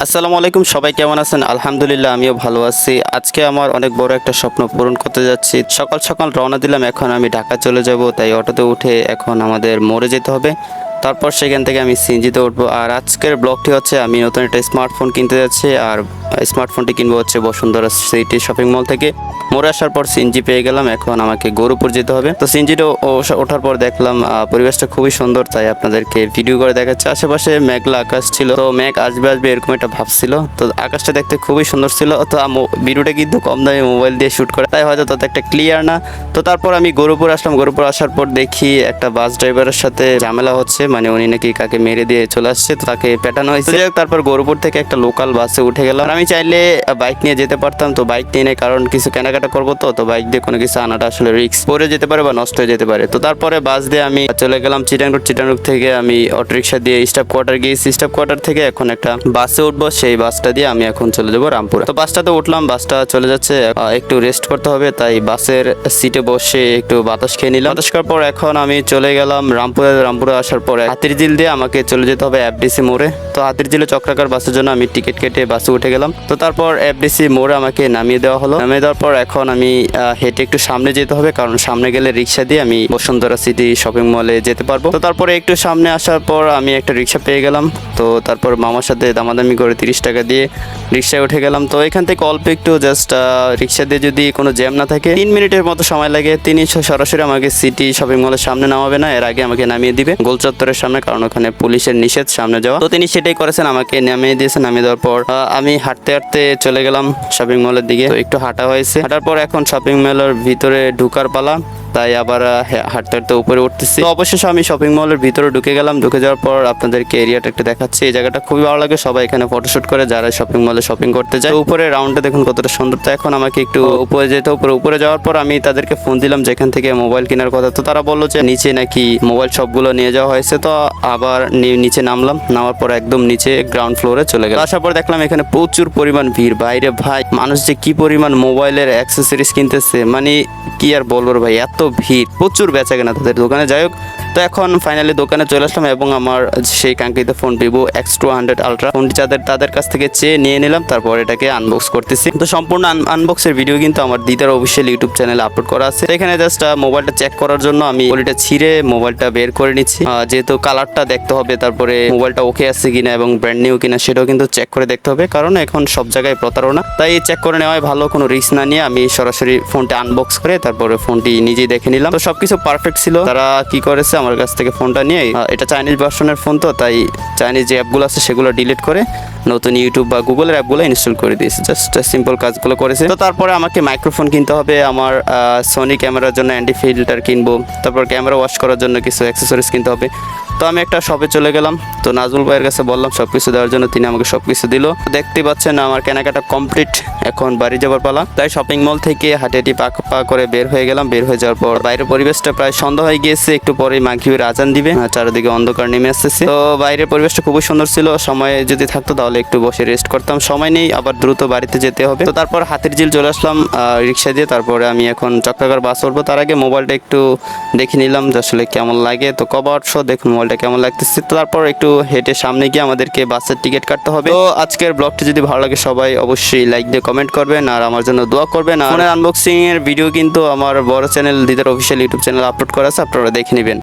আসসালামু আলাইকুম, সবাই কেমন আছেন? আলহামদুলিল্লাহ, আমিও ভালো আছি। আজকে আমার অনেক বড় একটা স্বপ্ন পূরণ করতে যাচ্ছি। সকাল সকাল রওনা দিলাম, এখন আমি ঢাকা চলে যাব। তাই অটোতে উঠে এখন আমাদের মোড়ে যেতে হবে। তারপর সেখান থেকে আমি সিএনজিতে উঠবো। আর আজকের ব্লগটি হচ্ছে আমি নতুন একটা স্মার্টফোন কিনতে যাচ্ছি। আর স্মার্টফোনটি কিনবো হচ্ছে বসুন্ধরা সিটি শপিং মল থেকে। মোড়ে আসার পর সিএনজি পেয়ে গেলাম, এখন আমাকে গৌরপুর যেতে হবে। তো সিএনজিটা ওঠার পর দেখলাম পরিবেশটা খুবই সুন্দর, তাই আপনাদেরকে ভিডিও করে দেখাচ্ছে। আশেপাশে মেঘলা আকাশ ছিল, তো মেঘ আসবে আসবে এরকম একটা ভাব ছিল। তো আকাশটা দেখতে খুবই সুন্দর ছিল। তো ভিডিওটা কিন্তু কম দামে মোবাইল দিয়ে শ্যুট করে, তাই হয়তো তত একটা ক্লিয়ার না। তো তারপর আমি গৌরপুর আসলাম। গৌরপুর আসার পর দেখি একটা বাস ড্রাইভারের সাথে ঝামেলা হচ্ছে, মানে উনি নাকি কাকে মেরে দিয়ে চলে আসছে, তো তাকে পেটানো হয়েছে। তারপর গৌরপুর থেকে একটা লোকাল বাসে উঠে গেলাম। আমি চাইলে বাইক নিয়ে যেতে পারতাম, তো বাইক নিয়ে কারণ কিছু কেনাকাটা করবো, তো বাইক দিয়ে কোনো কিছু আনাটা আসলে রিস্ক, পড়ে যেতে পারে বা নষ্ট হয়ে যেতে পারে। তো তারপরে বাস দিয়ে আমি চলে গেলাম চিটাং রোড। চিটাং রোড থেকে আমি অটোরিকশা দিয়ে স্টাফ কোয়ার্টার গিয়েছি। স্টাফ কোয়ার্টার থেকে এখন একটা বাসে উঠবো, সেই বাসটা দিয়ে আমি এখন চলে যাবো রামপুরা। তো বাসটাতে উঠলাম, বাসটা চলে যাচ্ছে, একটু রেস্ট করতে হবে, তাই বাসের সিটে বসে একটু বাতাস খেয়ে নিলাম। বাতাস খাওয়ার পর এখন আমি চলে গেলাম রামপুরা। রামপুরা আসার পরে হাতিরঝিল দিয়ে আমাকে চলে যেতে হবে এফডিসি মোড়ে। তো হাতিরঝিলে চক্রাকার বাসের জন্য আমি টিকিট কেটে বাসে উঠে গেলাম। তো তারপর এফডিসি মোড়ে আমাকে নামিয়ে দেওয়া হলো। নামিয়ে দেওয়ার পর এখন আমি হেঁটে একটু সামনে যেতে হবে, কারণ সামনে গেলে রিক্সা দিয়ে আমি বসুন্ধরা সিটি শপিং মলে যেতে পারবো। তো তারপরে একটু সামনে আসার পর আমি একটা রিক্সা পেয়ে গেলাম। তো তারপর মামার সাথে দামাদামি করে 30 টাকা দিয়ে রিক্সায় উঠে গেলাম। তো এখান থেকে অল্প একটু জাস্ট রিক্সা দিয়ে যদি কোনো জ্যাম না থাকে 3 মিনিটের মতো সময় লাগে। তিনি সরাসরি আমাকে সিটি শপিং মলের সামনে নামাবে না, এর আগে আমাকে নামিয়ে দিবে গোল চত্বরের সামনে, কারণ ওখানে পুলিশের নিষেধ সামনে যাওয়া। তো তিনি সেটাই করেছেন, আমাকে নামিয়ে দিয়েছেন। নামিয়ে দেওয়ার পর আমি হাঁটতে হাঁটতে চলে গেলাম শপিং মলের দিকে। তো একটু হাঁটা হয়েছে, হাঁটার পর এখন শপিং মলের ভিতরে ঢুকার পালা, তাই আবার হাঁটতে হাঁটতে উপরে উঠতেছি। তো অবশেষে আমি শপিং মলের ভিতরে ঢুকে গেলাম। ঢুকে যাওয়ার পর আপনাদেরকে এরিয়াটা একটু দেখাচ্ছি। এই জায়গাটা খুবই ভালো লাগে, সবাই এখানে ফটোশুট করে যারা শপিং মলে শপিং করতে যায়। উপরে রাউন্ডে দেখুন কতটা সুন্দর। তো এখন আমাকে একটু উপরে যেতে, উপরে যাওয়ার পর আমি তাদেরকে ফোন দিলাম যেখান থেকে মোবাইল কেনার কথা। তো তারা বললো যে নিচে নাকি মোবাইল সবগুলো নিয়ে যাওয়া হয়েছে। তো আবার নিচে নামলাম, নামার পর একদম নিচে গ্রাউন্ড ফ্লোরে চলে গেলাম। আসার পর দেখলাম এখানে প্রচুর পরিমাণ ভিড়। বাইরে ভাই মানুষ যে কি পরিমাণ মোবাইলের অ্যাক্সেসরিজ কিনতেছে, মানে কি আর বলবো ভাই, এত ভিড়, প্রচুর বেচা কেনা তাদের দোকানে। যাই হোক, তো এখন ফাইনালি দোকানে চলে আসলাম এবং আমার সেই কাঙ্ক্ষিত ফোন ভিভো X200 আলট্রা ফোনটি তাদের কাছ থেকে চেয়ে নিয়ে নিলাম। তারপর এটাকে আনবক্স করতেছি। তো সম্পূর্ণ আনবক্সের ভিডিও কিন্তু আমার দিদার অফিসিয়াল ইউটিউব চ্যানেলে আপলোড করা আছে। এখানে জাস্ট মোবাইলটা চেক করার জন্য আমি পলিটা ছিঁড়ে মোবাইলটা বের করে নিচ্ছি, যেহেতু কালারটা দেখতে হবে, তারপরে মোবাইলটা ওকে আছে কিনা এবং ব্র্যান্ড নিউ কিনা সেটাও কিন্তু চেক করে দেখতে হবে, কারণ এখন সব জায়গায় প্রতারণা। তাই চেক করে নেওয়াই ভালো, কোনো রিস্ক না নিয়ে আমি সরাসরি ফোনটা আনবক্স করে তারপরে ফোনটি নিজেই দেখে নিলাম। তো সবকিছু পারফেক্ট ছিল। তারা কি করেছে, আমার কাছ থেকে ফোনটা নিয়ে, এটা চাইনিজ ভার্সনের ফোন, তো তাই চাইনিজ যে অ্যাপগুলো আছে সেগুলো ডিলিট করে নতুন ইউটিউব বা গুগলের অ্যাপগুলো ইনস্টল করে দিয়েছে। জাস্ট সিম্পল কাজগুলো করেছে। তো তারপরে আমাকে মাইক্রোফোন কিনতে হবে, আমার সোনি ক্যামেরার জন্য অ্যান্টি ফিল্টার কিনবো, তারপর ক্যামেরা ওয়াশ করার জন্য কিছু অ্যাক্সেসরিজ কিনতে হবে। তো আমি একটা শপে চলে গেলাম। তো নাজমুল ভাইয়ের কাছে বললাম সব কিছু দেওয়ার জন্য, তিনি আমাকে সব কিছু দিল। দেখতে পাচ্ছেন আমার কেনাকাটা কমপ্লিট, এখন বাড়ি যাবার পালা। তাই শপিং মল থেকে হাঁটি পা করে বের হয়ে গেলাম। বের হয়ে যাওয়ার পর বাইরের পরিবেশটা প্রায় সন্ধ্যা হয়ে গিয়েছে, একটু পরেই মাগরিবের আজান দিবে, চারিদিকে অন্ধকার নেমে আসতেছে। তো বাইরের পরিবেশটা খুবই সুন্দর ছিল। সময় যদি থাকতো তাহলে একটু বসে রেস্ট করতাম, সময় নেই, আবার দ্রুত বাড়িতে যেতে হবে। তো তারপর হাতিরঝিল চলে আসলাম রিক্সা দিয়ে। তারপরে আমি এখন চক্রাকার বাস উঠবো। তার আগে মোবাইলটা একটু দেখে নিলাম যে আসলে কেমন লাগে। তো কভার সহ দেখুন মোবাইলটা কেমন লাগতেছে। তো তারপর একটু হেঁটে সামনে গিয়ে আমাদেরকে বাসের টিকিট কাটতে হবে। তো আজকের ব্লগটি যদি ভালো লাগে সবাই অবশ্যই লাইক দিয়ে কমেন্ট করবেন আর আমার জন্য দোয়া করবেন। আর ফোনের আনবক্সিং এর ভিডিও কিন্তু আমার বড় চ্যানেল দিদার অফিসিয়াল ইউটিউব চ্যানেল আপলোড করা আছে, আপনারা দেখে নেবেন।